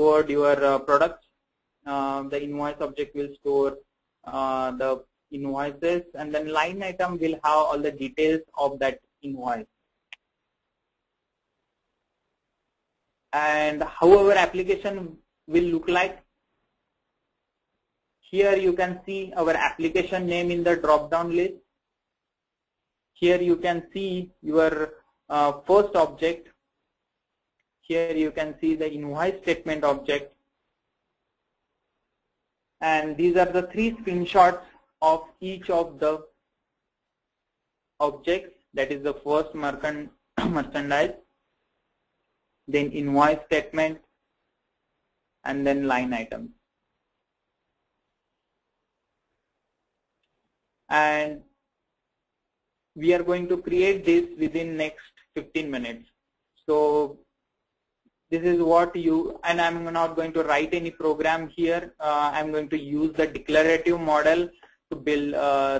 stored your products. The invoice object will store the invoices, and then line item will have all the details of that invoice. And how our application will look like. Here you can see our application name in the drop down list. Here you can see your first object. Here you can see the invoice statement object. And these are the 3 screenshots of each of the objects. That is the first merchandise, then invoice statement, and then line items. And we are going to create this within next 15 minutes. So this is what and I'm not going to write any program here. I'm going to use the declarative model to build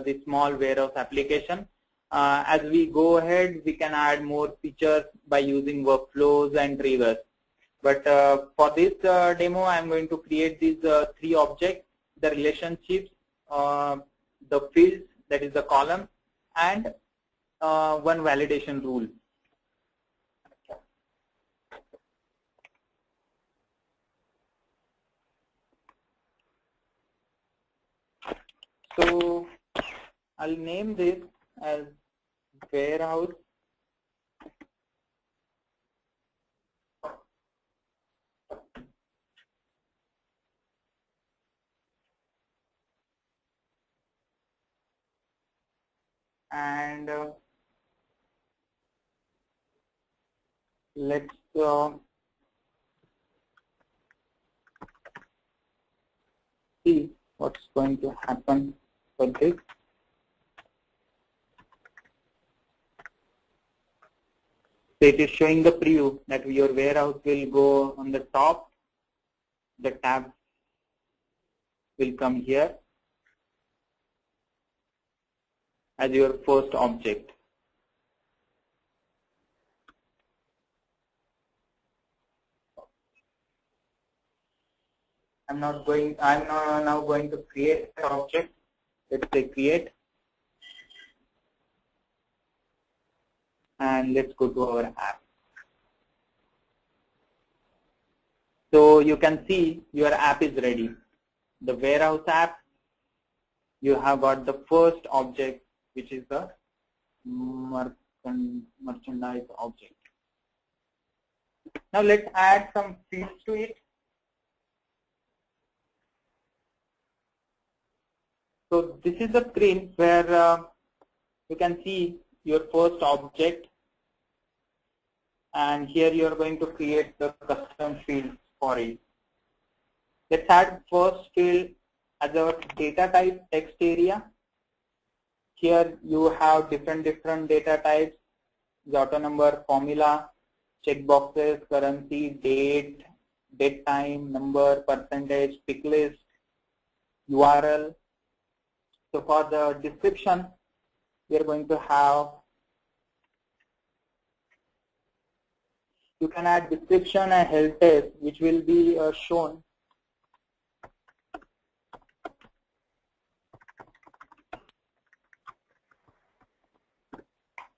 the small warehouse application. As we go ahead, we can add more features by using workflows and triggers. But for this demo, I'm going to create these 3 objects: the relationships, the fields, that is the column, and one validation rule. So I'll name this as warehouse and let's see what's going to happen for this. So it is showing the preview that your warehouse will go on the top, the tab will come here as your first object. I'm now going to create an object. Let's say create, and let's go to our app. So you can see your app is ready. The warehouse app, you have got the first object, which is the merchandise object. Now let's add some fields to it. So this is the screen where you can see your first object, and here you are going to create the custom fields for it. Let's add first field as our data type text area. Here you have different data types: the auto number, formula, checkboxes, currency, date time, number, percentage, pick list, URL. So for the description, we are going to have, you can add description and health test, which will be shown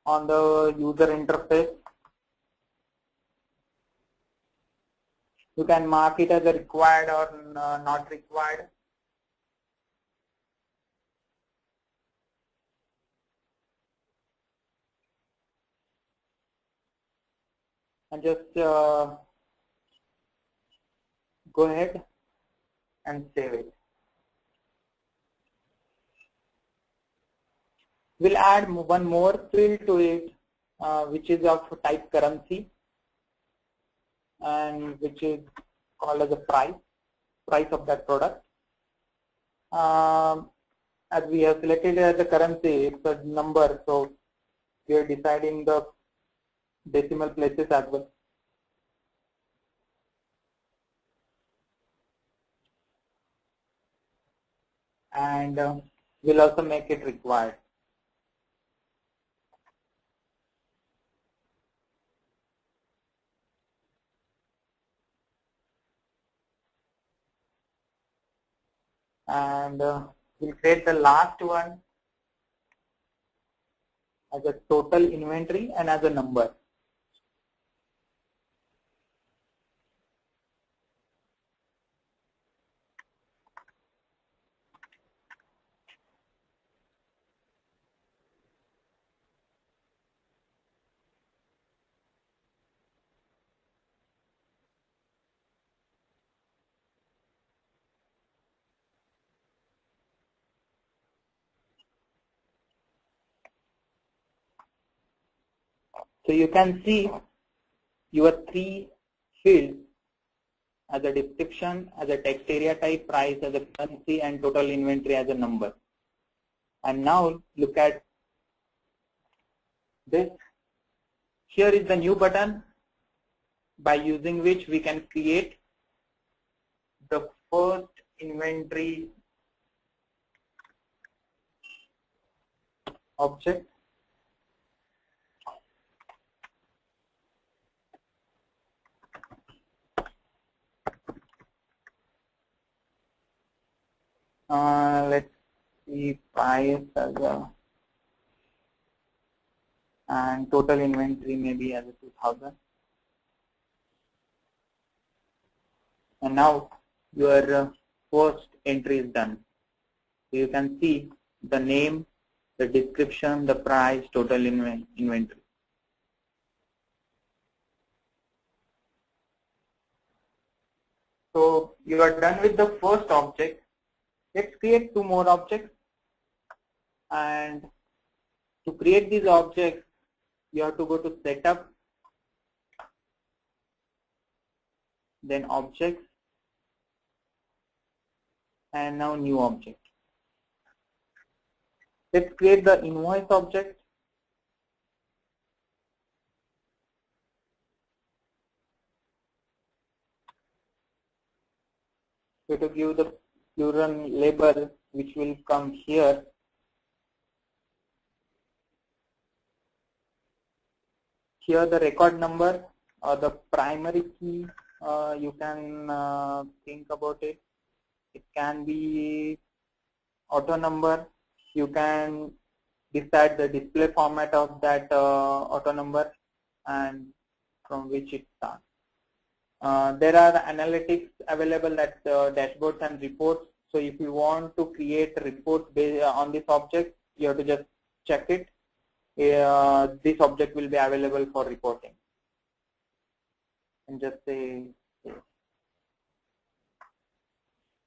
on the user interface. You can mark it as a required or not required. And just go ahead and save it. We'll add one more field to it, which is of type currency, and which is called as a price of that product. As we have selected as the currency, it's a number, so we are deciding the decimal places as well. And we'll also make it required. and we'll create the last one as a total inventory and as a number. So you can see your three fields as a description, as a text area type, price as a currency, and total inventory as a number. And now look at this. Here is the new button by using which we can create the first inventory object. Let's see, price as a, and total inventory maybe as a 2000. And now your first entry is done. So you can see the name, the description, the price, total inventory. So you are done with the first object. Let's create two more objects. And to create these objects, you have to go to setup, then objects, and now new object. Let's create the invoice object. So to give the plural label which will come here, here the record number or the primary key, you can think about it. It can be auto number. You can decide the display format of that auto number and from which it starts. There are analytics available at dashboards and reports. So if you want to create reports based on this object, you have to just check it. This object will be available for reporting. And just say, so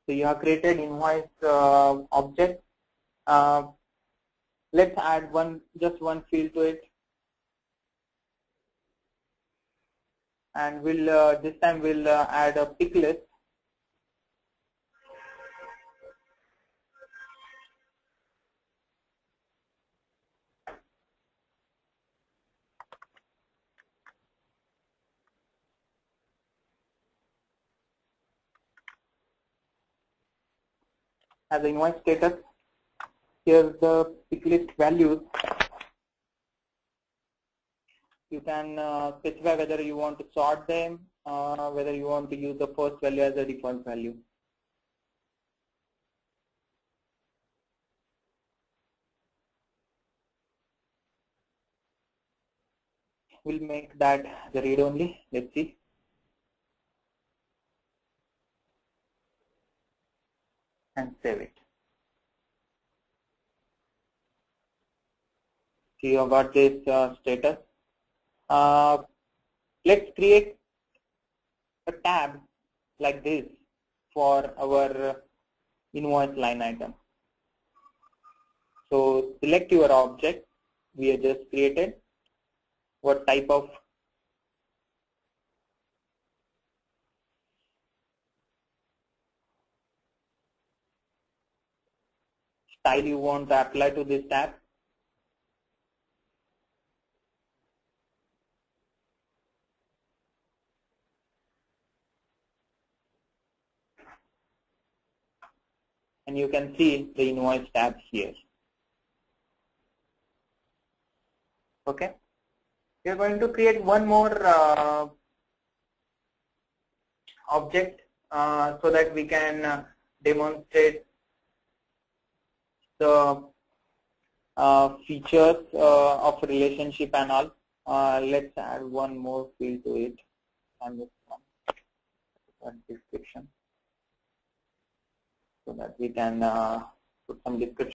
you have created invoice object. Let's add just one field to it, and we'll this time we'll add a pick list. As invoice status, here's the pick list values. You can specify whether you want to sort them, whether you want to use the first value as a default value. We'll make that the read only. Let's see. And save it. So you have got this status. Let's create a tab like this for our invoice line item. So select your object we have just created. What type of style you want to apply to this tab. And you can see the invoice tab here. Okay. We are going to create one more object so that we can demonstrate the features of relationship and all. Let's add one more field to it, and this one, description, so that we can put some description.